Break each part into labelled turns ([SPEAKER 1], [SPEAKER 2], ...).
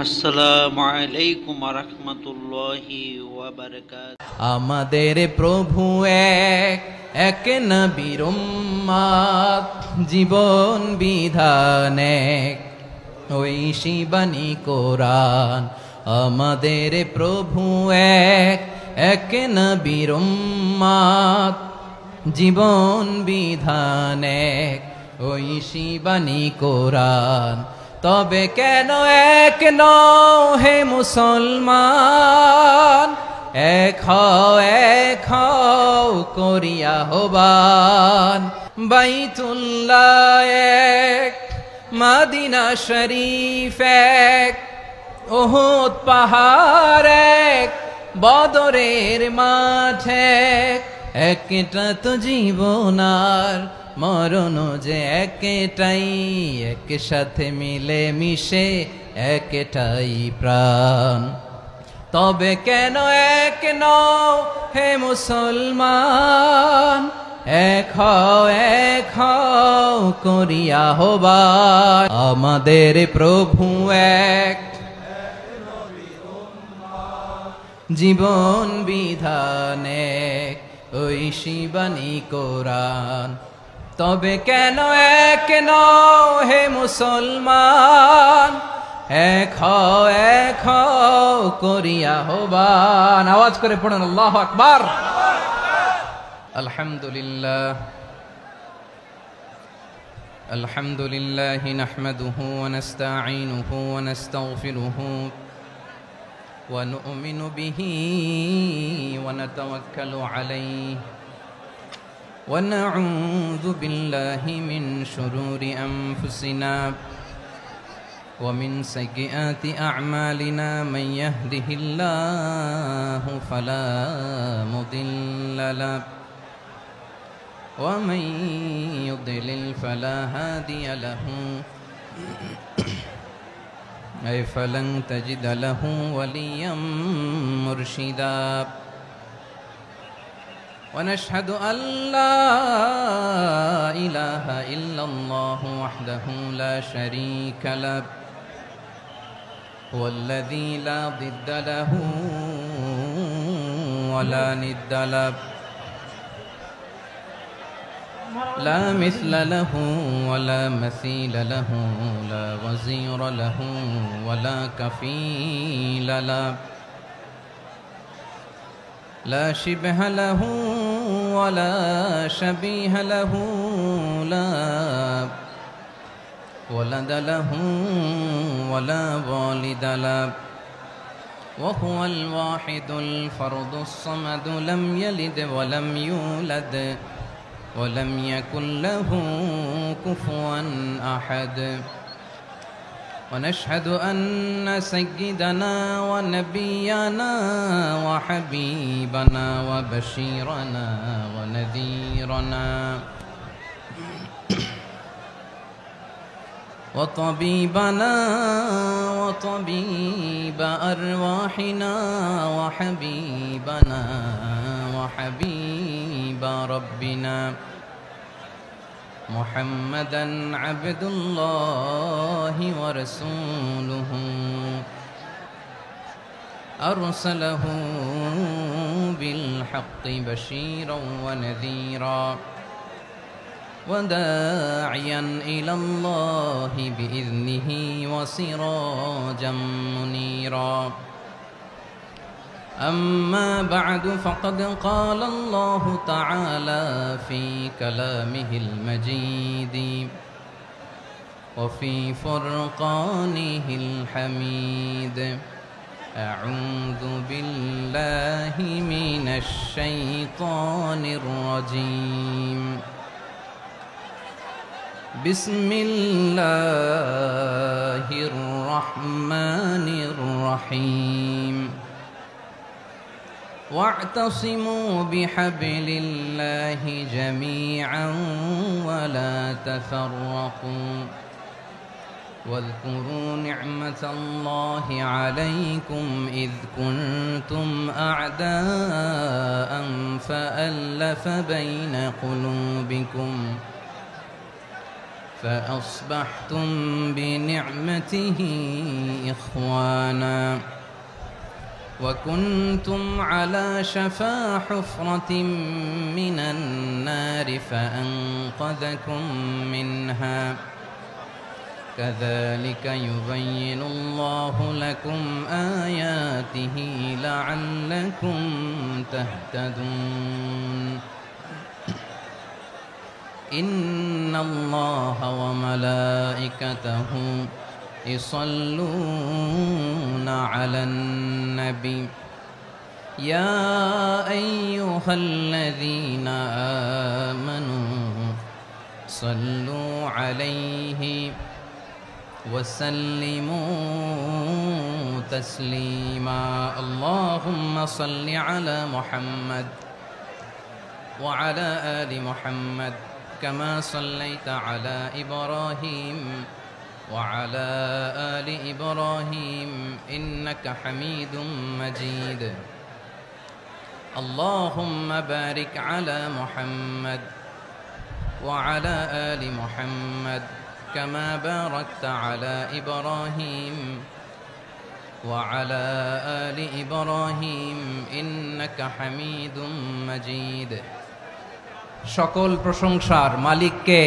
[SPEAKER 1] আসসালামু আলাইকুম রাহমাতুল্লাহি ওয়া বারাকাতুহু।
[SPEAKER 2] আমাদের প্রভু এক, এক নবীর উম্মত, জীবন বিধান এক, ওই শিবানী কোরআন। আমাদের প্রভু এক, এক নবীর উম্মত, জীবন বিধান এক, ওই শিবানী কোরআন। তবে কেন এক নও হে মুসলমান, এক হও করিয়া হবান। বাইতুল্লাহ এক, মদিনা শরীফ এক, উহুদ পাহাড় এক, বদরের মাঠ এক। একটা তো জীবন আর মরণ যে একটাই, একসাথে মিলে মিশে একটাই প্রাণ। তবে কেন এক নও হে মুসলমান, এক হও করিয়া হবান। আমাদের প্রভু এক, জীবন বিধান এক, ওই শিবানী কোরআন। তবে কেন এক নও হে মুসলমান, এক হও করিয়া হবান। আওয়াজ করে পড়ুন আল্লাহু আকবার। আলহামদুলিল্লাহ আলহামদুলিল্লাহ নাহমাদুহু ওয়া নাস্তাঈনুহু ওয়া নাস্তাগফিরুহু ওয়া নু'মিনু বিহি ওয়া নাতাওয়াক্কালু আলাইহি ওয়া নাউযু বিল্লাহি মিন শুরুরি আনফুসিনা ومن سيئات أعمالنا من يهده الله فلا مضل له ومن يضلل فلا هادي له أي فلن تجد له وليا مرشدا ونشهد أن لا إله إلا الله وحده لا شريك له والذي لا ضد له ولا ند له لا مثل له ولا مثيل له لا وزير له ولا كفيل له لا شبه له ولا شبيه له لا ولد له ولا والد له وهو الواحد الفرد الصمد لم يلد ولم يولد ولم يكن له كفوا أحد ونشهد أن سيدنا ونبينا وحبيبنا وبشيرنا ونذيرنا وطبيبنا وطبيب أرواحنا وحبيبنا وحبيب ربنا محمدا عبد الله ورسوله أرسله بالحق بشيرا ونذيرا وداعيا إلى الله بإذنه وسراجا منيرا أما بعد فقد قال الله تعالى في كلامه المجيد وفي فرقانه الحميد أعوذ بالله من الشيطان الرجيم بسم الله الرحمن الرحيم واعتصموا بحبل الله جميعا ولا تفرقوا واذكروا نعمة الله عليكم إذ كنتم أعداء فألف بين قلوبكم فأصبحتم بنعمته إخوانا وكنتم على شفا حفرة من النار فأنقذكم منها كذلك يبين الله لكم آياته لعلكم تهتدون إن الله وملائكته يصلون على النبي يا أيها الذين آمنوا صلوا عليه وسلموا تسليما اللهم صل على محمد وعلى آل محمد كما صليت على إبراهيم وعلى آل إبراهيم إنك حميد مجيد اللهم بارك على محمد وعلى آل محمد كما باركت على إبراهيم وعلى آل إبراهيم إنك حميد مجيد সকল প্রশংসার মালিক কে?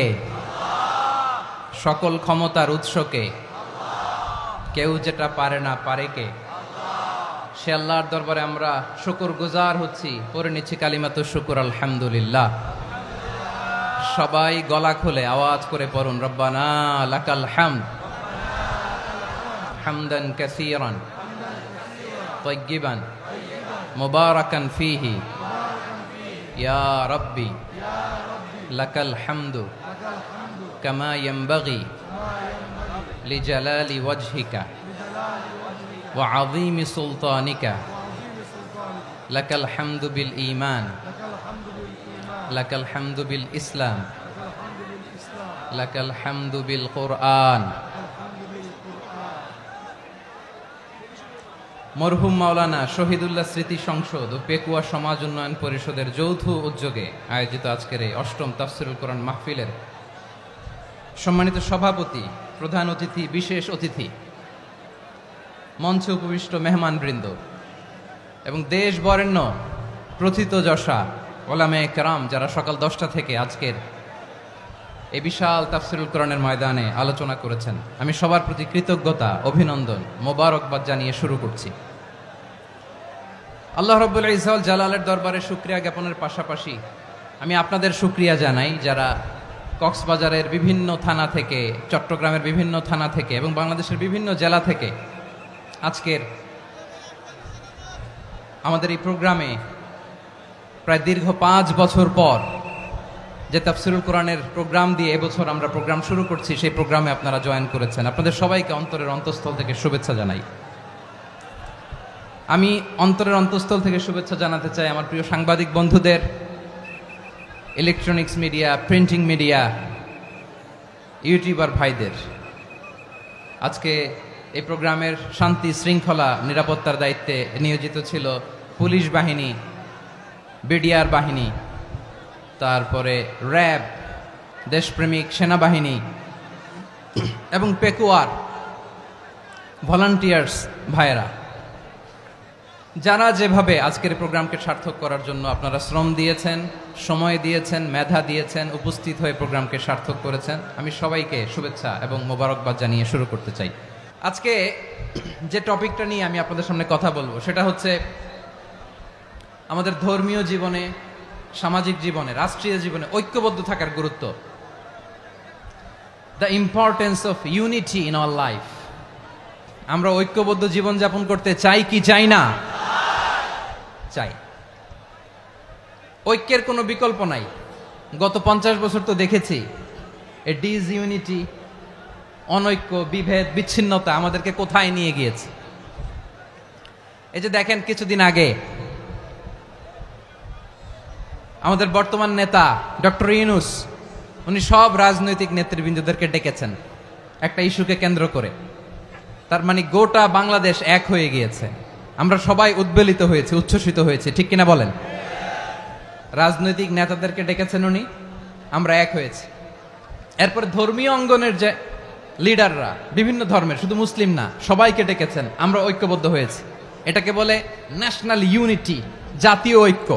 [SPEAKER 2] সকল ক্ষমতার উৎস কে? কেউ যেটা পারে না পারে কে? সে আল্লাহর দরবারে আমরা শুকরগুজার হচ্ছি, পড়ে নিচ্ছি কালিমাতু শুকর আলহামদুলিল্লাহ। সবাই গলা খুলে আওয়াজ করে পড়ুন রব্বানা লাকাল হামদ হামদান কাসীরান তাইয়্যিবান মুবারাকান ফীহি ইয়া রাব্বি লাকাল হামদু কামা ইয়ানবাগি লিজালালি ওয়াজহিকা ওয়া আযীমি সুলতানিকা লাকাল হামদু বিল ঈমান লাকাল হামদু বিল ইসলাম লাকাল হামদু বিল কুরআন। মরহুম মাওলানা শহীদুল্লাহ স্মৃতি সংসদ ও পেকুয়া সমাজ উন্নয়ন পরিষদের যৌথ উদ্যোগে আয়োজিত আজকের এই অষ্টম তাফসিরুল কোরআন মাহফিলের সম্মানিত সভাপতি, প্রধান অতিথি, বিশেষ অতিথি, মঞ্চে উপবিষ্ট মেহমানবৃন্দ এবং দেশ বরেণ্য প্রথিতযশা ওলামায়ে কেরাম যারা সকাল 10টা থেকে আজকের এই বিশাল তাফসিরুল কোরআনের ময়দানে আলোচনা করেছেন, আমি সবার প্রতি কৃতজ্ঞতা, অভিনন্দন, মোবারকবাদ জানিয়ে শুরু করছি। আল্লাহ রাব্বুল ইজ্জত জালালের দরবারে শুকরিয়া জ্ঞাপনের পাশাপাশি আমি আপনাদের শুকরিয়া জানাই যারা কক্সবাজারের বিভিন্ন থানা থেকে, চট্টগ্রামের বিভিন্ন থানা থেকে এবং বাংলাদেশের বিভিন্ন জেলা থেকে আজকের আমাদের এই প্রোগ্রামে প্রায় দীর্ঘ 5 বছর পর যে তাফসিরুল কোরআনের প্রোগ্রাম দিয়ে এবছর আমরা প্রোগ্রাম শুরু করছি, সেই প্রোগ্রামে আপনারা জয়েন করেছেন। আপনাদের সবাইকে অন্তরের অন্তঃস্থল থেকে শুভেচ্ছা জানাই। আমি অন্তরের অন্তঃস্থল থেকে শুভেচ্ছা জানাতে চাই আমার প্রিয় সাংবাদিক বন্ধুদের, electronics media, printing media, YouTuber ভাইদের। আজকে এই প্রোগ্রামের শান্তি শৃঙ্খলা নিরাপত্তার দায়িত্বে নিয়োজিত ছিল পুলিশ বাহিনী, বিডিআর বাহিনী, তারপরে র্যাব, দেশপ্রেমিক সেনাবাহিনী এবং পেকুয়ার ভলান্টিয়ার্স ভাইয়েরা, যারা যেভাবে আজকের প্রোগ্রামকে সার্থক করার জন্য আপনারা শ্রম দিয়েছেন, সময় দিয়েছেন, মেধা দিয়েছেন, উপস্থিত হয়ে প্রোগ্রামকে সার্থক করেছেন, আমি সবাইকে শুভেচ্ছা এবং মোবারকবাদ জানিয়ে শুরু করতে চাই। আজকে যে টপিকটা নিয়ে আমি আপনাদের সামনে কথা বলবো সেটা হচ্ছে আমাদের ধর্মীয় জীবনে, সামাজিক জীবনে, রাষ্ট্রীয় জীবনে ঐক্যবদ্ধ থাকার গুরুত্ব। The importance of unity in our life. আমরা ঐক্যবদ্ধ জীবনযাপন করতে চাই কি চাই না? চাই। ঐক্যের কোনো বিকল্প নাই। গত 50 বছর তো দেখেছি এ ডিসইউনিটি, অনৈক্য, বিভেদ, বিচ্ছিন্নতা আমাদেরকে কোথায় নিয়ে গিয়েছে। এই যে দেখেন কিছুদিন আগে আমাদের বর্তমান নেতা ডক্টর ইউনূস, উনি সব রাজনৈতিক নেতৃবৃন্দদেরকে ডেকেছেন একটা ইস্যুকে কেন্দ্র করে। তার মানে গোটা বাংলাদেশ এক হয়ে গিয়েছে। আমরা সবাই উদ্বেলিত হয়েছে, উচ্ছ্বসিত হয়েছে, ঠিক কিনা বলেন? রাজনৈতিক নেতাদেরকে ডেকেছেন উনি, আমরা এক হয়েছি। এরপরে ধর্মীয় অঙ্গনের যে লিডাররা বিভিন্ন ধর্মের, শুধু মুসলিম না, সবাইকে ডেকেছেন, আমরা ঐক্যবদ্ধ হয়েছি। এটাকে বলে ন্যাশনাল ইউনিটি, জাতীয় ঐক্য।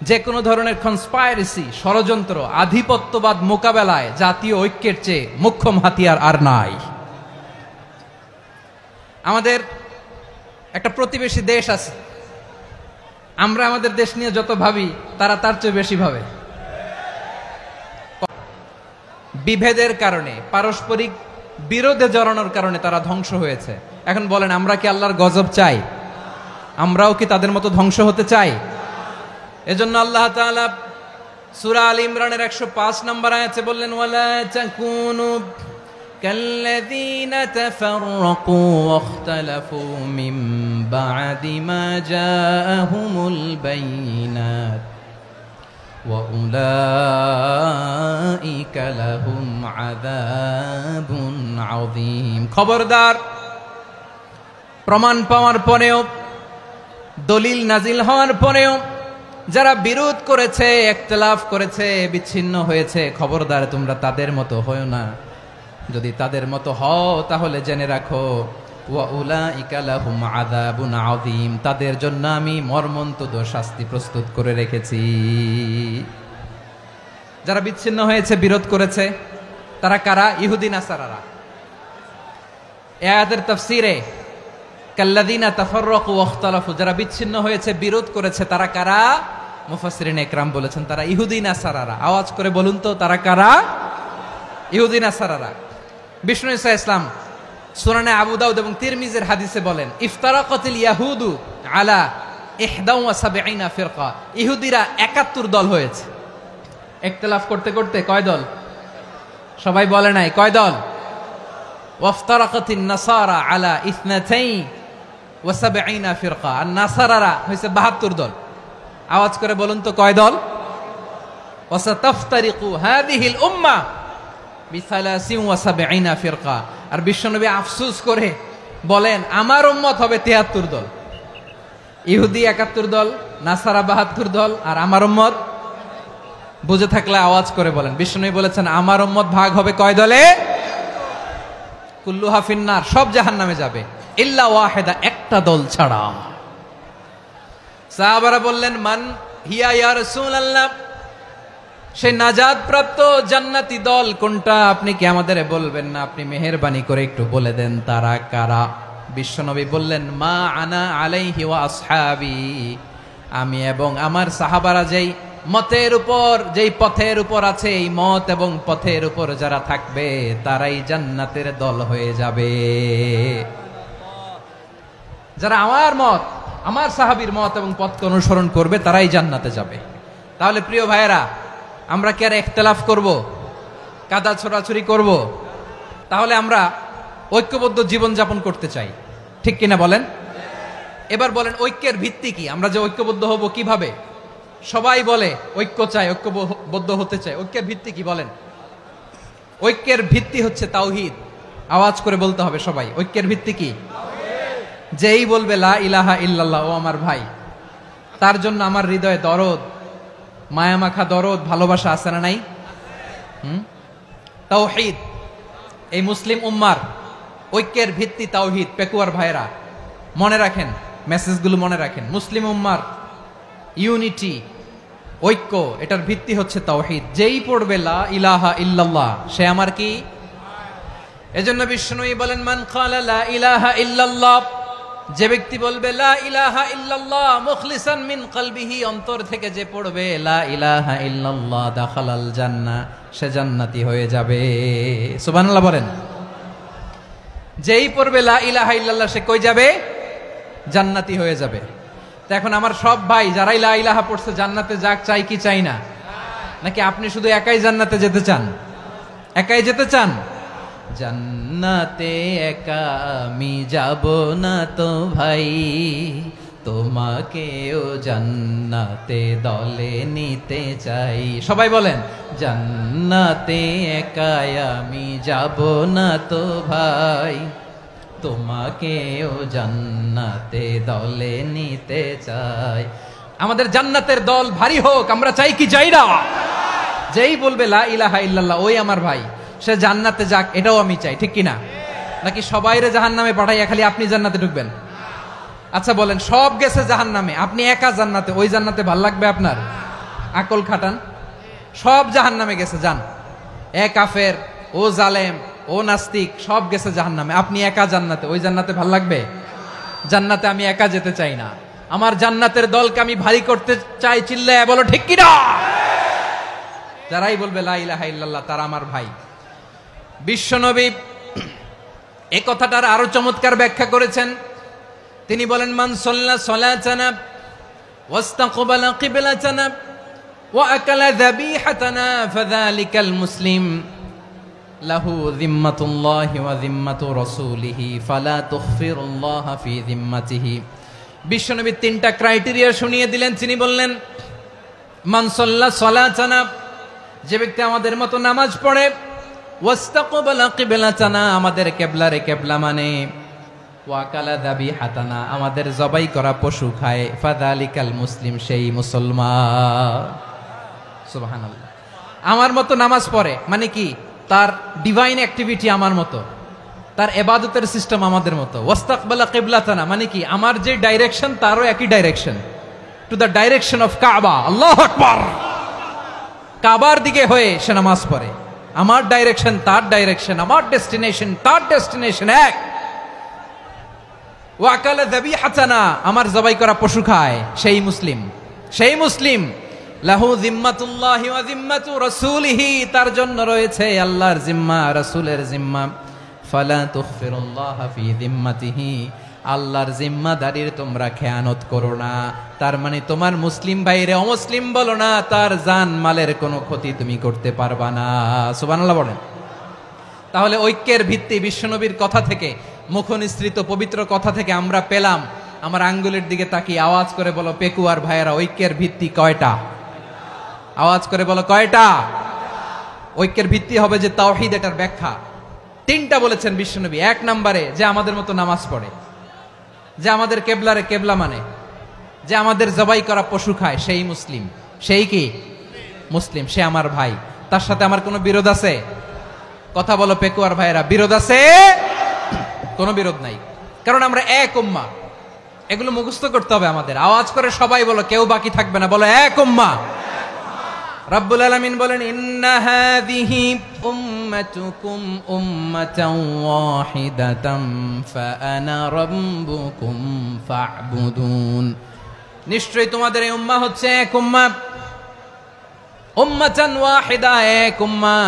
[SPEAKER 2] যে কোনো ধরনের কনস্পাইরেসি, ষড়যন্ত্র, আধিপত্যবাদ মোকাবেলায় জাতীয় ঐক্যের চেয়ে মোক্ষম হাতিয়ার আর নাই। আমাদের একটা প্রতিবেশী দেশ আছে, আমরা আমাদের দেশ নিয়ে যত ভাবি তারা তার চেয়ে বেশি ভাবে। বিভেদের কারণে, পারস্পরিক বিরোধে জড়ানোর কারণে তারা ধ্বংস হয়েছে। এখন বলেন, আমরা কি আল্লাহর গজব চাই? আমরাও কি তাদের মতো ধ্বংস হতে চাই? এজন্য আল্লাহ তাআলা সূরা আল ইমরানের 105 নম্বর আয়াতে বললেন, ওয়ালা তাকুনু কাল্লাযীনা তাফাররাকু ওয়াখতালাফু মিন বা'দি মা জাআহুমুল বাইয়িনাত ওয়া উলাইকা লাহুম আযাবুন আযীম। খবরদার, প্রমাণ পাওয়ার পরেও, দলিল নাজিল হওয়ার পরেও যারা বিরোধ করেছে, ইখতিলাফ করেছে, বিচ্ছিন্ন হয়েছে, খবরদার তোমরা তাদের মতো হয়ো না। যদি তাদের মতো হও তাহলে জেনে রাখো, ওয়া উলাইকা লাহুম আযাবুন আযীম, তাদের জন্য আমি মর্মন্তুদ শাস্তি প্রস্তুত করে রেখেছি। যারা বিচ্ছিন্ন হয়েছে, বিরোধ করেছে, তারা কারা? ইহুদি নাসারারা। এই আয়াতের তাফসীরে কাল্লাযীনা তাফাররাকু ওয়াখতালাফু, যারা বিচ্ছিন্ন হয়েছে, বিরোধ করেছে, তারা কারা? মুফাসসিরিন ইকরাম বলেছেন তারা ইহুদি নাসারারা। আওয়াজ করে বলুন তো, তারা কারা? ইহুদি নাসারারা। বিষ্ণু ঈসা ইসলাম সুনানে আবু দাউদ এবং তিরমিজির হাদিসে বলেন, ইফতারাকাতিল ইয়াহুদু আলা 71 ফিরকা, ইহুদিরা 71 দল হয়েছে। ইখতিলাফ করতে করতে কয় দল? সবাই বলে নাই, কয় দল? ওয়াফতারাকাতিন নাসারা আলা 72 ফিরকা, আর নাসারারা হয়েছে 72 দল। আওয়াজ করে বলুন তো, কয় দল? ওয়াসাতাফতারিকু হাদিহিল উম্মাহ বি73 ফিরকা। আর বিশ্বনবী আফসোস করে বলেন, আমার উম্মত হবে 73 দল। ইহুদি 71 দল, নাসারা 72 দল, আর আমার উম্মত, বুঝে থাকলে আওয়াজ করে বলেন। বিশ্বনবী বলেছেন, আমার উম্মত ভাগ হবে কয় দলে? কুল্লুহা ফিন্নার, সব জাহান্নামে যাবে, ইল্লা ওয়াহিদা, একটা দল ছাড়া। সাহাবারা বললেন, মান হিয়া ইয়া রাসূলুল্লাহ, সেই নাজাত প্রাপ্ত জান্নাতি দল কোনটা? আপনি কি আমাদের বলবেন না? আপনি মেহেরবানি করে একটু বলে দেন তারা কারা। বিশ্বনবী বললেন, মা আনা আলাইহি ওয়া আসহাবি, আমি এবং আমার সাহাবারা যেই মতের উপর, যেই পথের উপর আছে, এই মত এবং পথের উপর যারা থাকবে তারাই জান্নাতের দল হয়ে যাবে। যারা আমার মত, আমার সাহাবীর মত এবং পথকে অনুসরণ করবে তারাই জান্নাতে যাবে। তাহলে প্রিয় ভাইয়েরা, আমরা কি আর ইখতিলাফ করব, কাদা ছোড়াছুরি করব? তাহলে আমরা ঐক্যবদ্ধ জীবন যাপন করতে চাই, ঠিক কিনা বলেন? এবার বলেন, ঐক্যের ভিত্তি কি? আমরা যে ঐক্যবদ্ধ হব কিভাবে? সবাই বলে ঐক্য চাই, ঐক্যবদ্ধ হতে চাই। ঐক্যের ভিত্তি কি বলেন? ঐক্যের ভিত্তি হচ্ছে তাওহীদ। আওয়াজ করে বলতে হবে সবাই, ঐক্যের ভিত্তি কি? যেই বলবে লা ইলাহা ইল্লাল্লাহ, ও আমার ভাই, তার জন্য আমার হৃদয়ে দরদ, মায়ামাখা দরদ, ভালোবাসা আছে না নাই? তাওহীদ। এই মুসলিম উম্মার ঐক্যের ভিত্তি তাওহীদ। পেকুয়ার ভাইরা মনে রাখেন, মেসেজগুলো মনে রাখেন। মুসলিম উম্মার ইউনিটি, ঐক্য, এটার ভিত্তি হচ্ছে তাওহীদ। যেই পড়বে লা ইলাহা ইল্লাল্লাহ, সে আমার কি? এজন্য বিষ্ণুই বলেন, মান ক্বালা লা ইলাহা ইল্লাল্লাহ, যে ব্যক্তি বলবে লা ইলাহা ইল্লাল্লাহ মুখলিসান মিন কলবিহি, অন্তর থেকে যে পড়বে লা ইলাহা ইল্লাল্লাহ, দাখালাল জান্নাহ, সে জান্নাতি হয়ে যাবে। সুবহানাল্লাহ বলেন। যেই পড়বে লা ইলাহা ইল্লাল্লাহ, সে কই যাবে? জান্নাতি হয়ে যাবে। তো এখন আমার সব ভাই যারাই লা ইলাহা পড়ছে জান্নাতে যাক, চাই কি চাই না? নাকি আপনি শুধু একাই জান্নাতে যেতে চান? একাই যেতে চান? জান্নাতে একা আমি যাব না তো ভাই, তোমাকেও জান্নাতে দলে নিতে চাই। সবাই বলেন, জান্নাতে একা আমি যাব না তো ভাই, তোমাকেও জান্নাতে দলে নিতে চাই। আমাদের জান্নাতের দল ভারী হোক, আমরা চাই কি চাই না? যেই বলবে লা ইলাহা ইল্লাল্লাহ ওই আমার ভাই, সে জান্নাতে যাক, এটাও আমি চাই, ঠিক কিনা? নাকি সবাইরে জাহান্নামে পাঠাইয়া খালি আপনি জান্নাতে ঢুকবেন? আচ্ছা বলেন, সব গেছে জাহান্নামে, আপনি একা জান্নাতে, ওই জান্নাতে ভাল লাগবে আপনার? আকল খাটান। সব জাহান্নামে গেছে, যান। এ কাফের, ও জালেম, ও নাস্তিক, সব গেছে জাহান্নামে, আপনি একা জান্নাতে, ওই জান্নাতে ভাল লাগবে? জান্নাতে আমি একা যেতে চাই না, আমার জান্নাতের দলকে আমি ভারী করতে চাই। চিল্লায় বলো ঠিক কিনা? যারাই বলবে লা ইলাহা ইল্লাল্লাহ তারা আমার ভাই। বিশ্বনবী এই কথাটার আরো চমৎকার ব্যাখ্যা করেছেন। তিনি বলেন, মান সাল্লা সালাতানা ওয়াস্তাকবালা কিবলাতানা ওয়া আকালা যাবিহাতানা ফাযালিকাল মুসলিম লাহু যিম্মাতুল্লাহি ওয়া যিম্মাতু রাসূলিহি ফালা তুখফিরুল্লাহা ফি যিম্মাতিহি। বিশ্বনবী তিনটা ক্রাইটেরিয়া শুনিয়ে দিলেন। তিনি বললেন, মান সাল্লা সালাতানা, যে ব্যক্তি আমাদের মতো নামাজ পড়ে, ওয়াস্তাকবালা কিবলাতানা, আমাদের কিবলারে কিবলা মানে, ওয়া আকালা যাবিহাতানা, আমাদের জবাই করা পশু খায়, ফাযালিকাল মুসলিম, সেই মুসলমান। সুবহানাল্লাহ। আমার মতো নামাজ পড়ে মানে কি? তার ডিভাইন অ্যাক্টিভিটি আমার মতো, তার ইবাদতের সিস্টেম আমাদের মতো। ওয়াস্তাকবালা কিবলাতানা মানে কি? আমার যে ডাইরেকশন তারও একই direction, to the direction of কাবা। আল্লাহু আকবার। কাবার দিকে হয়ে সে নামাজ পড়ে, আমার ডাইরেকশন তার ডাইরেকশন, আমার ডেস্টিনেশন তার ডেস্টিনেশন এক। ওয়া আকালা যাবিহাতানা, আমার জবাই করা পশু খায়, সেই মুসলিম। সেই মুসলিম। লাহু যিম্মাতুল্লাহি ওয়া যিম্মাতু রাসূলিহি, তার জন্য রয়েছে আল্লাহর জিম্মা, রাসূলের জিম্মা। ফালা তুখফিরুল্লাহা ফি যিম্মাতিহি, আল্লাহর জিম্মাদারির তোমরা খেয়ানত করো না। তার মানে তোমার মুসলিম ভাইরে অমুসলিম বলো না, তার জান মালের কোনো ক্ষতি তুমি করতে পারবা না। সুবহানাল্লাহ বলেন। তাহলে ঐক্যের ভিত্তি বিশ্বনবীর কথা থেকে, মুখনিসৃত পবিত্র কথা থেকে আমরা পেলাম। আমার আঙ্গুলের দিকে তাকিয়ে আওয়াজ করে বলো পেকুয়ার ভাইয়েরা, ঐক্যের ভিত্তি কয়টা? আওয়াজ করে বলো কয়টা? ঐক্যের ভিত্তি হবে যে তাওহীদ, এটার ব্যাখ্যা তিনটা বলেছেন বিশ্বনবী। এক নম্বরে, যে আমাদের মতো নামাজ পড়ে, যে আমাদের কেবলারে কেবলা মানে, যে আমাদের জবাই করা পশু খায়, সেই মুসলিম। সেই কি? মুসলিম। সে আমার ভাই, তার সাথে আমার কোনো বিরোধ আছে? কথা বলো পেকুয়ার ভাইয়েরা, বিরোধ আছে? কোনো বিরোধ নাই, কারণ আমরা এক উম্মাহ। এগুলো মুখস্থ করতে হবে আমাদের। আওয়াজ করে সবাই বলো, কেউ বাকি থাকবে না, বলো এক উম্মাহ। রব্বুল আলামিন বলেন, ইন্না হাযিহি উম্মাতুকুম উম্মাতান ওয়াহিদাতান ফাআনা রাব্বুকুম ফা'বুদুন। নিশ্চয়ই তোমাদের এই উম্মাহ হচ্ছে এক উম্মাহ। উম্মাতান ওয়াহিদা, এক উম্মাহ।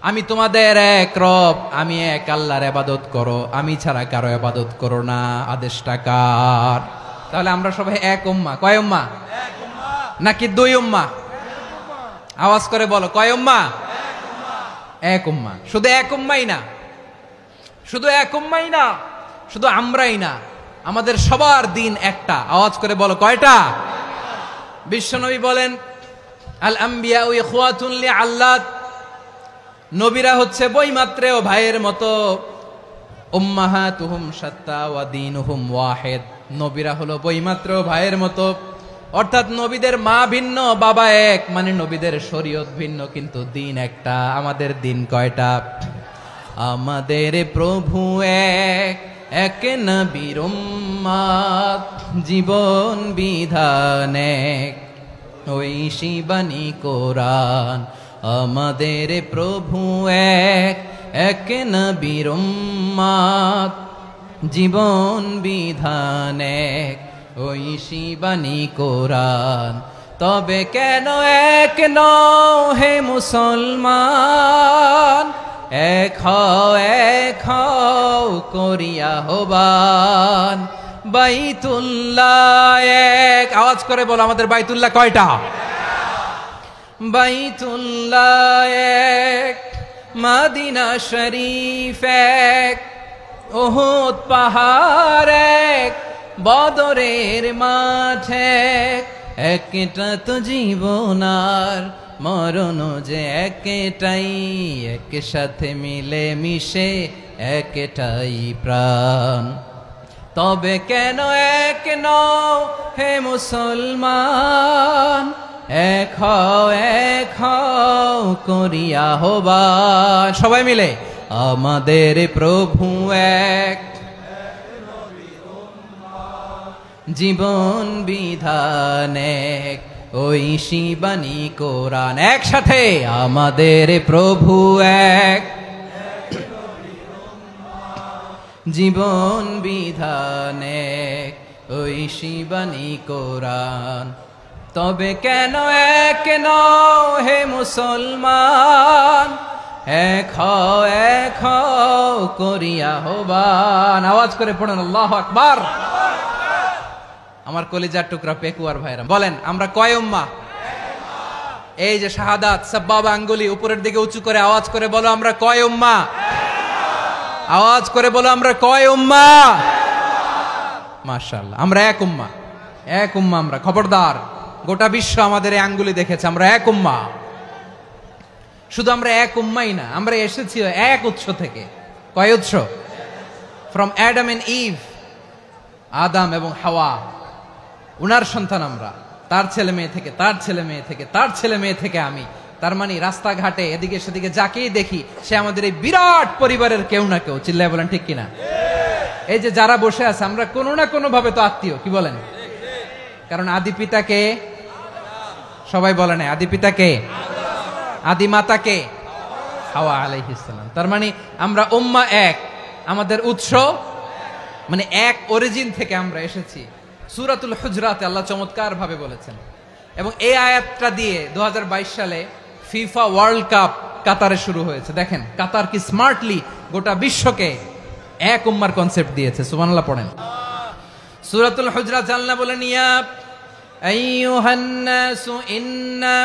[SPEAKER 2] আমি তোমাদের এক রব, আমি এক আল্লাহর ইবাদত করো, আমি ছাড়া কারো ইবাদত করো না। আদেশটা কার? তাহলে আমরা সবাই এক উম্মাহ। কয় উম্মাহ? এক উম্মাহ। নাকি দুই উম্মাহ? আওয়াজ করে বলো, কয় উম্মাহ? এক উম্মাহ। শুধু এক উম্মাই না, শুধু এক উম্মাই না, শুধু আমরাই না, আমাদের সবার দিন একটা। আওয়াজ করে বলো কয়টা? বিশ্বনবী বলেন, আল আম্বিয়া ইখওয়াতুন লিআল্লাত, নবীরা হচ্ছে বৈমাত্রেয় ভাইয়ের মতো। উম্মাহাতুহুম শাত্তা ওয়া দীনুহুম ওয়াহিদ, নবীরা হলো বৈমাত্রেয় ভাইয়ের মতো। অর্থাৎ নবীদের মা ভিন্ন, বাবা এক, মানে নবীদের শরীয়ত ভিন্ন, কিন্তু দিন একটা। আমাদের দিন কয়টা? আমাদের প্রভু এক, এক নবীর উম্মত, জীবন বিধান এক, ওই শিবানী কোরআন। আমাদের প্রভু এক, এক নবীর উম্মত, জীবন বিধান এক, ওই শিবানী কোরআন। তবে কেন এক নও হে মুসলমান? এক হও করিয়া হবান। বাইতুল্লাহ এক। আওয়াজ করে বলো, আমাদের বাইতুল্লাহ কয়টা? বাইতুল্লাহ এক, মদিনা শরীফ এক, উহুদ পাহাড় এক, বদরের মাঠ এক। একটা তো জীবন আর মরণ যে একটাই, একসাথে মিলে মিশে একটাই প্রাণ। তবে কেন এক নও হে মুসলমান? এক হও করিয়া আহ্বান, সবাই মিলে আমাদের প্রভু এক, জীবন বিধান এক, ঐশী বাণী কোরআন। একসাথে আমাদের প্রভু এক, জীবন বিধান এক, ঐশী বাণী কোরআন। তবে কেন এক নও হে মুসলমান, এক হও করিয়া আহ্বান। আওয়াজ করে পড়েন আল্লাহু আকবার। আমার কলিজার টুকরা পেকুয়ার ভাইরা বলেন, আমরা কয় উম্মাহ? এই যে শাহাদাত সাব্বাবা আঙ্গুলি উপরের দিকে উঁচু করে আওয়াজ করে বলো, আমরা কয় উম্মাহ? আওয়াজ করে বলো, আমরা কয় উম্মাহ? মাশাআল্লাহ, আমরা এক উম্মাহ, এক উম্মাহ। আমরা খবরদার, গোটা বিশ্ব আমাদের এই আঙ্গুলি দেখেছে, আমরা এক উম্মাহ। শুধু আমরা এক উম্মাই না, আমরা এসেছি এক উৎস থেকে। কয় উৎস? ফ্রম অ্যাডাম এন্ড ইভ, আদম এবং হাওয়া, উনার সন্তান আমরা। তার ছেলে মেয়ে থেকে, তার ছেলে মেয়ে থেকে, তার ছেলে মেয়ে থেকে আমি। তার মানে রাস্তাঘাটে এদিকে সেদিকে যাকেই দেখি সে আমাদের এই বিরাট পরিবারের কেউ না কেউ। চিল্লায় বলেন ঠিক কিনা? এই যে যারা বসে আছে, আমরা কোনো না কোনো ভাবে তো আত্মীয়, কি বলেন? কারণ আদি পিতাকে সবাই বলে না, আদি পিতাকে, আদি মাতাকে হাওয়া আলাইহিস সালাম। তার মানে আমরা উম্মাহ এক, আমাদের উৎস মানে এক অরিজিন থেকে আমরা এসেছি। সূরাতুল হুজরাতে আল্লাহ চমৎকার ভাবে বলেছেন, এবং এই আয়াতটা দিয়ে 2022 সালে ফিফা ওয়ার্ল্ড কাপ কাতারে শুরু হয়েছে। দেখেন কাতার কি স্মার্টলি গোটা বিশ্বকে এক উম্মার কনসেপ্ট দিয়েছে। সুবহানাল্লাহ পড়েন। সূরাতুল হুজরাত আল্লাহ বলেন, ইয়া আইয়ুহান নাসু ইন্না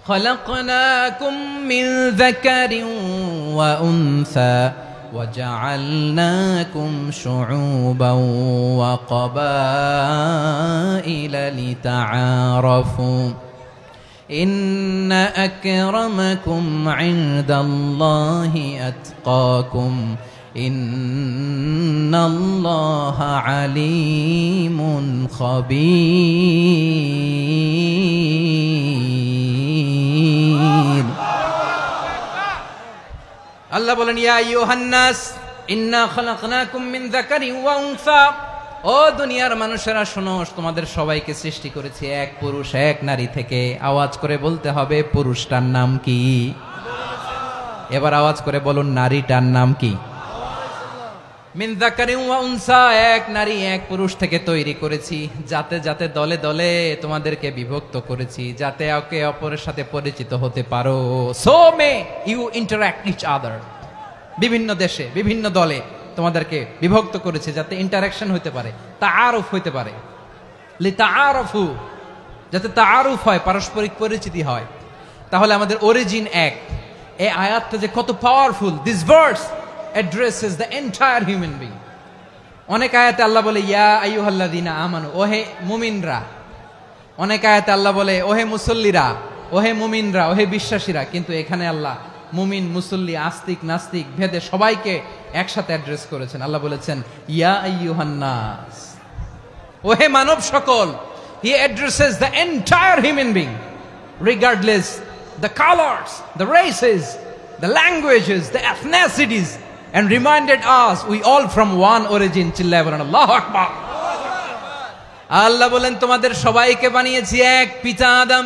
[SPEAKER 2] খলাকনাকুম মিন যাকারিন ওয়া উনসা وجعلناكم شعوبا وقبائل لتعارفوا إن أكرمكم عند الله أتقاكم إن الله عليم خبير। আল্লাহ বলেন, ইয়া আইয়ুহান নাস ইন্না খালাকনাকুম মিন যাকারিন ওয়া উনসা, ও দুনিয়ার মানুষেরা শোনো, তোমাদের সবাইকে সৃষ্টি করেছি এক পুরুষ এক নারী থেকে। আওয়াজ করে বলতে হবে, পুরুষটার নাম কি? এবার আওয়াজ করে বলুন, নারীটার নাম কি? মিন যাকারিন ওয়া উনসা, এক নারী এক পুরুষ থেকে তৈরি করেছি। যাতে যাতে দলে দলে তোমাদেরকে বিভক্ত করেছি, যাতে একে অপরের সাথে পরিচিত হতে পারো। So may you interact each other. বিভিন্ন দেশে বিভিন্ন দলে তোমাদেরকে বিভক্ত করেছে যাতে ইন্টারাকশন হতে পারে, তাআরুফ হতে পারে। লিতাআরফু, যাতে তাআরুফ হয়, পারস্পরিক পরিচিতি হয়। তাহলে আমাদের অরিজিন এক। এই আয়াতটা যে কত powerful! This verse addresses the entire human being. অনেক আয়াতে আল্লাহ বলে, ইয়া আইয়ুহাল্লাযীনা আমানু, ওহে মুমিনরা। অনেক আয়াতে আল্লাহ বলে, ওহে মুসল্লিরা, ওহে মুমিনরা, ওহে বিশ্বাসীরা। কিন্তু এখানে আল্লাহ মুমিন মুসল্লি আস্তিক নাস্তিক ভেদে সবাইকে একসাথে অ্যাড্রেস করেছেন। আল্লাহ বলেছেন, ইয়া আইয়ুহান নাস, ওহে মানব সকল। He addresses the entire human being, regardless the colors, the races, the languages, the ethnicities, and reminded us we all from one origin. চিল্লায় বলেন আল্লাহু আকবার। আল্লাহ বলেন, তোমাদের সবাইকে বানিয়েছি এক পিতা আদম,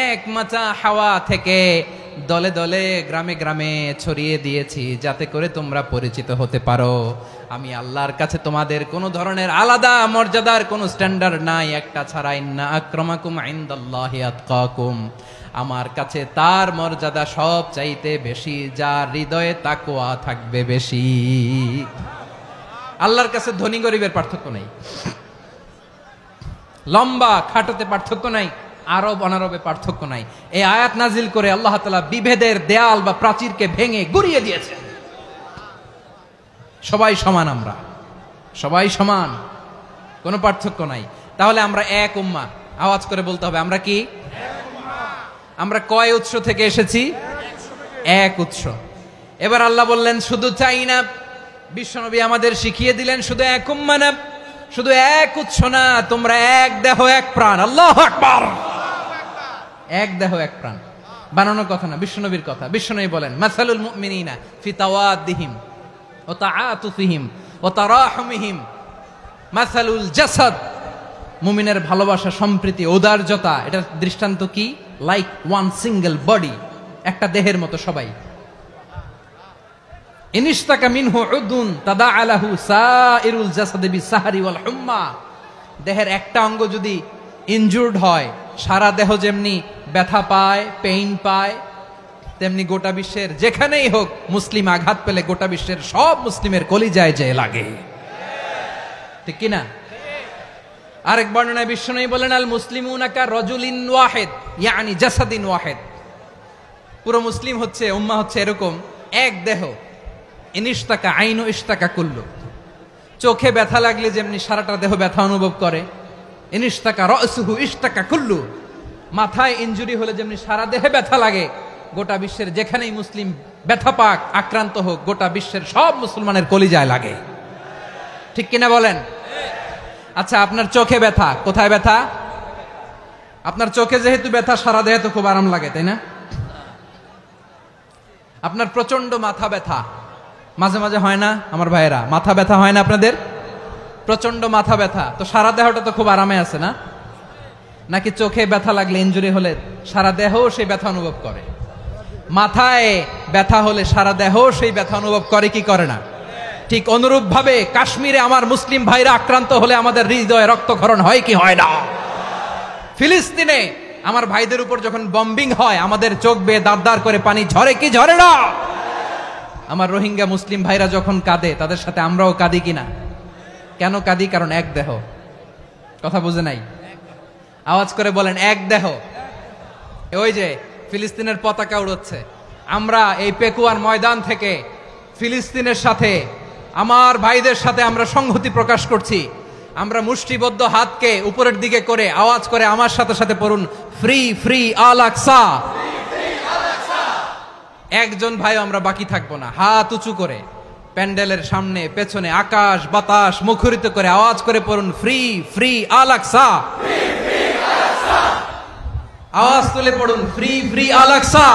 [SPEAKER 2] এক মাতা হাওয়া থেকে। দলে দলে গ্রামে গ্রামে ছড়িয়ে দিয়েছি যাতে করে তোমরা পরিচিত হতে পারো। আমি আল্লাহর কাছে তোমাদের কোনো ধরনের আলাদা মর্যাদার কোনো স্ট্যান্ডার্ড নাই, একটা ছাড়া। ইন্না আক্রামাকুম ইনদাল্লাহি আতকাকুম, আমার কাছে তার মর্যাদা সব চাইতে বেশি, যার হৃদয়ে তাকওয়া থাকবে বেশি। আল্লাহর কাছে ধনী গরিবের পার্থক্য নাই, লম্বা খাটোতে পার্থক্য নাই, আরব অনারবে পার্থক্য নাই। এই আয়াত নাজিল করে আল্লাহ তাআলা বিভেদের দেয়াল বা প্রাচীরকে ভেঙে গুড়িয়ে দিয়েছেন। সবাই সমান, আমরা সবাই সমান, কোনো পার্থক্য নাই। তাহলে আমরা এক উম্মাহ। আওয়াজ করে বলতে হবে, আমরা কি? আমরা কয় উৎস থেকে এসেছি? এক উৎস। এবার আল্লাহ বললেন, শুধু চাই না, বিশ্বনবী আমাদের শিখিয়ে দিলেন, শুধু এক উম্মাহ না, শুধু এক উৎস না, তোমরা এক দেহ এক প্রাণ। আল্লাহু আকবার। এক দেহ এক প্রাণ, বানানোর কথা না, বিশ্বনবীর কথা। বিশ্বনবী বলেন মাসালুল মুমিনিনা ফি তাওয়াদ্দিহিম ওয়া তাআতুফিহিম ওয়া তারাহুমিহিম মাসালুল জাসাদ, মুমিনের ভালোবাসা, সম্প্রীতি, ঔদার্যতা, এটার দৃষ্টান্ত কি? লাইক ওয়ান সিঙ্গেল বডি, একটা দেহের মতো সবাই। ইনিশতাকা মিনহু উদুন তাদাআলাহু সাইরুল জাসাদি বিসাহরি ওয়াল হুম্মা, দেহের একটা অঙ্গ যদি ইনজুর্ড হয় সারা দেহ যেমনি ব্যথা পায়, পেইন পায়, তেমনি গোটা বিশ্বের যেখানেই হোক মুসলিম আঘাত পেলে গোটা বিশ্বের সব মুসলিমের কলিজায় যে লাগে, ঠিক কিনা? আরেক বর্ণনায় বিশ্বনবী বলেন আল মুসলিমুনা কা রাজুলিন ওয়াহিদ ইয়ানি জাসাদিন ওয়াহিদ, পুরো মুসলিম হচ্ছে, উম্মাহ হচ্ছে এরকম এক দেহ। ইনিশতাকা আইনু ইশতাকা কুল্লু, চোখে ব্যথা লাগলে যেমনি সারাটা দেহ ব্যথা অনুভব করে, ইনিশতাকা রাসুহু ইশতাকা কুল্লু, মাথায় ইনজুরি হলে যেমনি সারা দেহে ব্যথা লাগে, গোটা বিশ্বের যেখানেই মুসলিম ব্যথা পাক, আক্রান্ত হোক, গোটা বিশ্বের সব মুসলমানের কলিজায় লাগে, ঠিক কিনা বলেন? আচ্ছা, আপনার চোখে ব্যথা, কোথায় ব্যথা? আপনার চোখে যেহেতু ব্যথা, সারা দেহে তো খুব আরাম লাগে, তাই না? আপনার প্রচন্ড মাথা ব্যথা মাঝে মাঝে হয় না আমার ভাইয়েরা? মাথা ব্যথা হয় না আপনাদের? প্রচন্ড মাথা ব্যথা, তো সারা দেহটা তো খুব আরামে আছে না? নাকি চোখে ব্যথা লাগলে, ইনজুরি হলে সারা দেহ সেই ব্যথা অনুভব করে? মাথায় ব্যথা হলে সারা দেহ সেই ব্যথা অনুভব করে কি করে না? ঠিক অনুরূপ ভাবে কাশ্মীরে আমার মুসলিম ভাইরা আক্রান্ত হলে আমাদের হৃদয়ে রক্তক্ষরণ হয় কি হয় না? ফিলিস্তিনে আমার ভাইদের উপর যখন বম্বিং হয় আমাদের চোখ বেয়ে দাঁড় দাঁড় করে পানি ঝরে কি ঝরে না? আমার রোহিঙ্গা মুসলিম ভাইরা যখন কাঁদে তাদের সাথে আমরাও কাঁদি কিনা? কেন কাঁদি? কারণ এক দেহ। কথা বুঝে নাই? আওয়াজ করে বলেন এক দেহ। ওই যে ফিলিস্তিনের পতাকা উড়ছে, আমরা এই পেকুয়ার ময়দান থেকে ফিলিস্তিনের সাথে, আমার ভাইদের সাথে আমরা সংহতি প্রকাশ করছি। আমরা মুষ্টিবদ্ধ হাতকে উপরের দিকে করে আওয়াজ করে আমার সাথে সাথে পড়ুন, ফ্রি ফ্রি আল আকসা। একজন ভাই আমরা বাকি থাকবো না, হাত উঁচু করে প্যান্ডেলের সামনে পেছনে আকাশ বাতাস মুখরিত করে আওয়াজ করে পড়ুন, ফ্রি ফ্রি আল আকসা। আওয়াজ তুলে পড়ুন, free free Al Aqsa,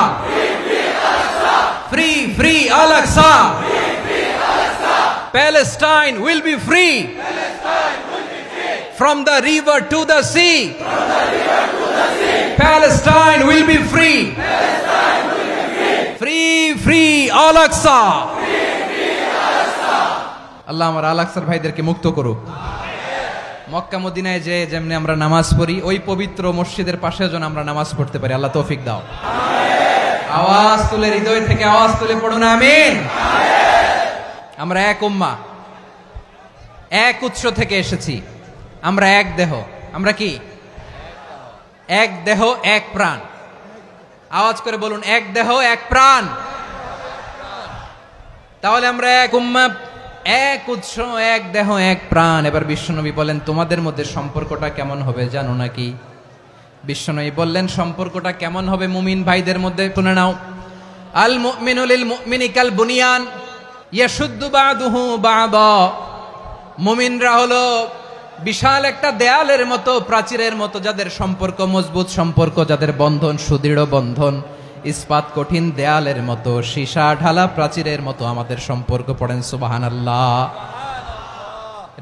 [SPEAKER 2] free free Al Aqsa. Palestine will be free from the river to the sea. Palestine will be free. Free free Al-Aqsa. আল্লাহ আমার আল-আকসার ভাইদেরকে মুক্ত করুক। মক্কা মদিনায় যে যেমনি আমরা নামাজ পড়ি, ওই পবিত্র মসজিদের পাশে যেন আমরা নামাজ পড়তে পারি, আল্লাহ তৌফিক দাও। আওয়াজ তুলে, হৃদয় থেকে আওয়াজ তুলে পড়ুন আমিন। আমরা এক উম্মাহ, এক উৎস থেকে এসেছি, আমরা এক দেহ। আমরা কি? এক দেহ এক প্রাণ। আওয়াজ করে বলুন, এক দেহ এক প্রাণ। তাহলে আমরা এক উম্মাহ, এক উৎস, এক দেহ এক প্রাণ। এবার বিশ্বনবী বলেন, তোমাদের মধ্যে সম্পর্কটা কেমন হবে জানো নাকি? বিশ্বনবী বললেন, সম্পর্কটা কেমন হবে মুমিন ভাইদের মধ্যে? শুনে নাও। আল মুমিনু লিল মুমিনি কাল বুনিয়ান ইয়াশুদ্দু বাদুহু বাদা। মুমিনরা হলো বিশাল একটা দেয়ালের মতো, প্রাচীরের মতো, যাদের সম্পর্ক মজবুত সম্পর্ক, যাদের বন্ধন সুদৃঢ় বন্ধন, ইস্পাত কঠিন দেয়ালের মতো, সীসা ঢালা প্রাচীরের মতো আমাদের সম্পর্ক। পড়েন সুবহানাল্লাহ।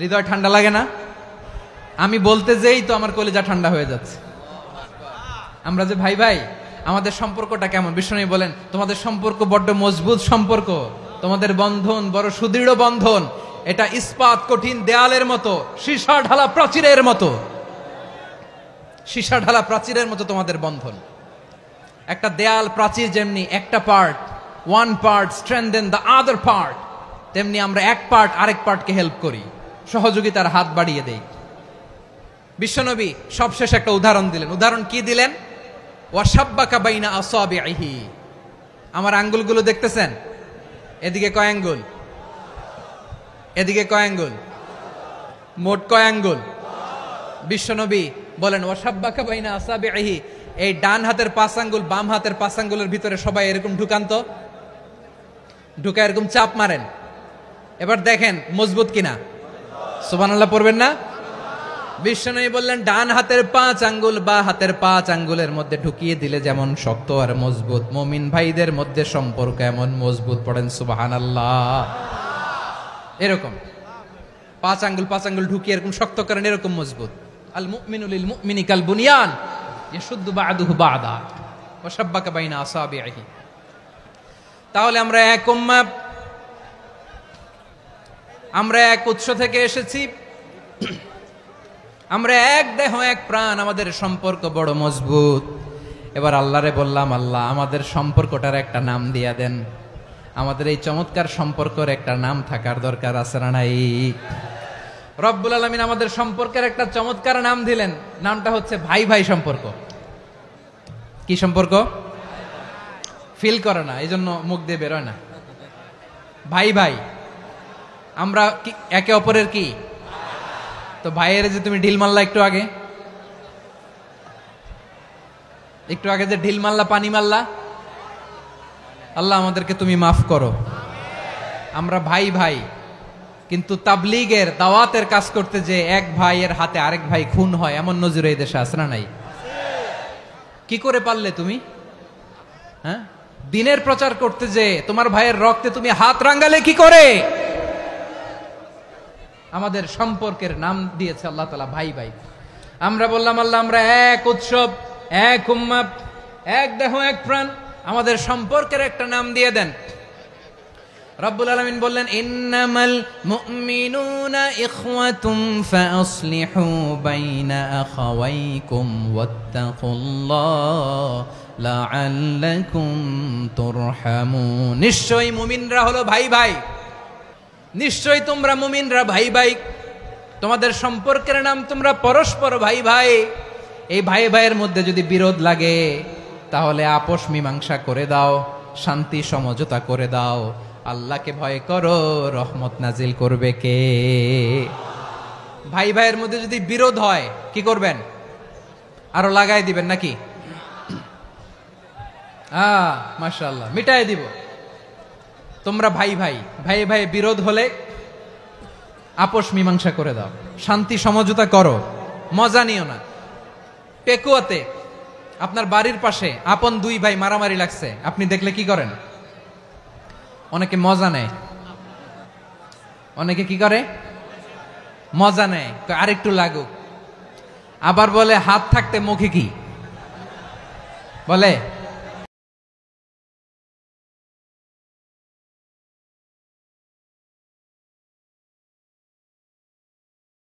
[SPEAKER 2] হৃদয় ঠান্ডা লাগে না? আমি বলতে যেই তো আমার কলিজা ঠান্ডা হয়ে যাচ্ছে। আমরা যে ভাই ভাই, আমাদের সম্পর্কটা কেমন? বিষ্ণু বলেন, তোমাদের সম্পর্ক বড্ড মজবুত সম্পর্ক, তোমাদের বন্ধন বড় সুদৃঢ় বন্ধন, এটা ইস্পাত কঠিন দেয়ালের মতো, সীসা ঢালা প্রাচীরের মতো, সীসা ঢালা প্রাচীরের মতো তোমাদের বন্ধন। একটা দেয়াল প্রাচীর যেমনি একটা part, one part strengthen the other part, তেমনি আমরা এক পার্ট আরেক পার্টকে হেল্প করি, সহযোগিতার হাত বাড়িয়ে দেই। বিশ্বনবী সবশেষ একটা উদাহরণ দিলেন। উদাহরণ কি দিলেন? ওয়াশাব্বাকা বাইনা আসাবিহি। আমার আঙ্গুলগুলো দেখতেছেন? এদিকে কয় আঙ্গুল, এদিকে কয় আঙ্গুল, মোট কয় আঙ্গুল? বিশ্বনবী বলেন, ওয়াশাব্বাকা বাইনা আসাবিহি। এই ডান হাতের 5 আঙ্গুল বাম হাতের 5 আঙ্গুলের ভিতরে সবাই এরকম ঢুকান্ত, ঢুকা এরকম চাপ মারেন। এবার দেখেন মজবুত কিনা। সুবহানাল্লাহ পড়বেন না? বিশ্বনবী বললেন ডান হাতের 5 আঙ্গুল বা হাতের 5 আঙ্গুলের মধ্যে ঢুকিয়ে দিলে যেমন শক্ত আর মজবুত, মুমিন ভাইদের মধ্যে সম্পর্ক এমন মজবুত। পড়েন সুবহানাল্লাহ। এরকম 5 আঙ্গুল ঢুকিয়ে এরকম শক্ত করেন, এরকম মজবুত। আল মুমিনু লিল মুমিনি কাল বুনিয়ান ইয়াশুদ্দু বা'দুহু বা'দা ওয়া শাব্বাকা বাইনা আসাবিহি। তাহলে আমরা এক উম্মাহ, আমরা এক উৎস থেকে এসেছি, আমরা এক দেহ এক প্রাণ, আমাদের সম্পর্ক বড় মজবুত। এবার আল্লাহরে বললাম, আল্লাহ আমাদের সম্পর্কটার একটা নাম দিয়া দেন। আমাদের এই চমৎকার সম্পর্কের একটা নাম থাকার দরকার আছে না নাই? রব্বুল আলামিন আমাদের সম্পর্কের একটা চমৎকার নাম দিলেন, নামটা হচ্ছে ভাই ভাই সম্পর্ক। কি সম্পর্ক? ফিল করে না, এই জন্য মুখ দিয়ে বেরোয় না। ভাই ভাই, আমরা একে অপরের কি? তো ভাইয়ের যে তুমি ঢিল মারলা একটু আগে যে ঢিল মারলা, পানি মারলা, আল্লাহ আমাদেরকে তুমি মাফ করো। আমরা ভাই ভাই, কিন্তু তাবলীগের দাওয়াতের কাজ করতে যে এক ভাইয়ের হাতে আরেক ভাই খুন হয়, এমন নজির এই দেশে আছে না নাই? কি করে পারলে তুমি? হ্যাঁ, দিনের প্রচার করতে যে তোমার ভাইয়ের রক্তে তুমি হাত রাঙ্গালে কি করে? আমাদের সম্পর্কের নাম দিয়েছে আল্লাহ তাআলা ভাই ভাই। আমরা বললাম, আল্লাহ আমরা এক উৎসব, এক উম্মাহ, এক দেহ এক প্রাণ, আমাদের সম্পর্কের একটা নাম দিয়ে দেন। রব্বুল আলামিন বললেন, ইন্নামাল মুমিনুনা ইখওয়াতুম ফাসলিহু বাইনা আখাওয়াইকুম ওয়াত্তাকুল্লাহ লাআল্লাকুম তুরহামুন। নিশ্চয়ই মুমিনরা হলো ভাই ভাই, নিশ্চয়ই তোমরা মুমিনরা ভাই ভাই, তোমাদের সম্পর্কের নাম তোমরা পরস্পর ভাই ভাই। এই ভাই ভাইয়ের মধ্যে যদি বিরোধ লাগে তাহলে আপোষ মীমাংসা করে দাও, শান্তি সমঝোতা করে দাও। আল্লাহকে ভয় করো, রহমত নাজিল করবে কে? ভাই ভাইয়ের মধ্যে যদি বিরোধ হয় কি করবেন? আরো লাগাই দিবেন নাকি? মাশাআল্লাহ, মিটাই দিব। তোমরা ভাই ভাই, ভাই ভাই বিরোধ হলে আপোষ মীমাংসা করে দাও, শান্তি সমঝোতা করো, মজা নিও না। পেকুয়াতে আপনার বাড়ির পাশে আপন 2 ভাই মারামারি লাগছে, আপনি দেখলে কি করেন? অনেকে মজা নেয়। অনেকে কি করে? মজা নেয়, আরেকটু লাগুক। আবার বলে হাত থাকতে মুখে কি বলে?